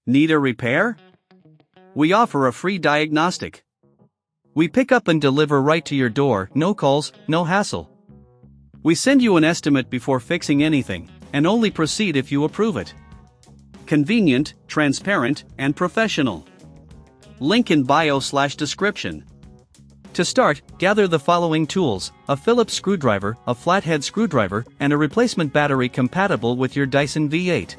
Need a repair? We offer a free diagnostic. We pick up and deliver right to your door, no calls, no hassle. We send you an estimate before fixing anything, and only proceed if you approve it. Convenient, transparent, and professional. Link in bio/description. To start, gather the following tools: a Phillips screwdriver, a flathead screwdriver, and a replacement battery compatible with your Dyson V8.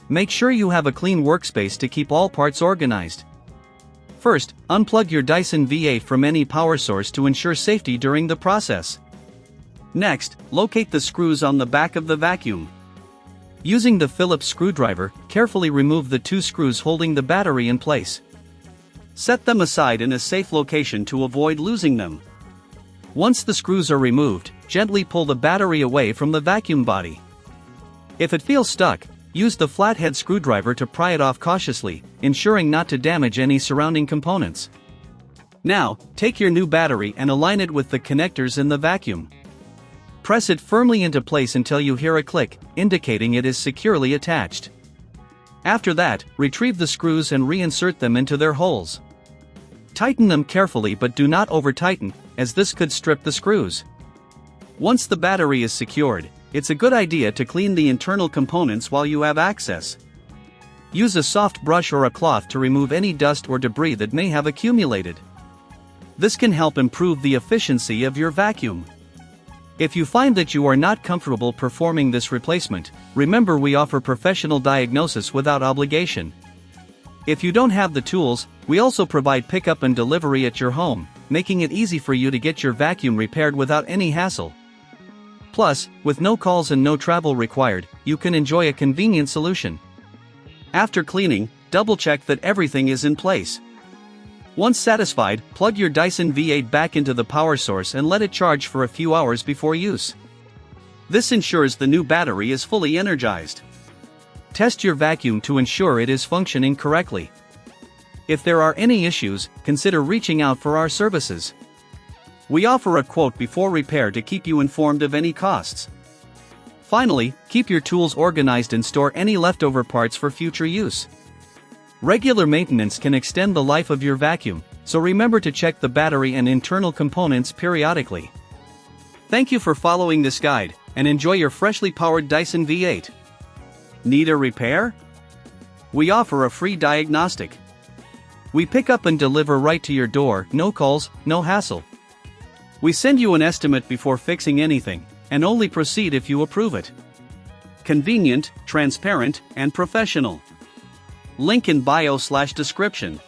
Make sure you have a clean workspace to keep all parts organized. First, unplug your Dyson V8 from any power source to ensure safety during the process. Next, locate the screws on the back of the vacuum. Using the Phillips screwdriver, carefully remove the two screws holding the battery in place. Set them aside in a safe location to avoid losing them. Once the screws are removed, gently pull the battery away from the vacuum body. If it feels stuck, use the flathead screwdriver to pry it off cautiously, ensuring not to damage any surrounding components. Now, take your new battery and align it with the connectors in the vacuum. Press it firmly into place until you hear a click, indicating it is securely attached. After that, retrieve the screws and reinsert them into their holes. Tighten them carefully but do not over-tighten, as this could strip the screws. Once the battery is secured, it's a good idea to clean the internal components while you have access. Use a soft brush or a cloth to remove any dust or debris that may have accumulated. This can help improve the efficiency of your vacuum. If you find that you are not comfortable performing this replacement, remember we offer professional diagnosis without obligation. If you don't have the tools, we also provide pickup and delivery at your home, making it easy for you to get your vacuum repaired without any hassle. Plus, with no calls and no travel required, you can enjoy a convenient solution. After cleaning, double-check that everything is in place. Once satisfied, plug your Dyson V8 back into the power source and let it charge for a few hours before use. This ensures the new battery is fully energized. Test your vacuum to ensure it is functioning correctly. If there are any issues, consider reaching out for our services. We offer a quote before repair to keep you informed of any costs. Finally, keep your tools organized and store any leftover parts for future use. Regular maintenance can extend the life of your vacuum, so remember to check the battery and internal components periodically. Thank you for following this guide, and enjoy your freshly powered Dyson V8. Need a repair? We offer a free diagnostic. We pick up and deliver right to your door, no calls, no hassle. We send you an estimate before fixing anything, and only proceed if you approve it. Convenient, transparent, and professional. Link in bio/description.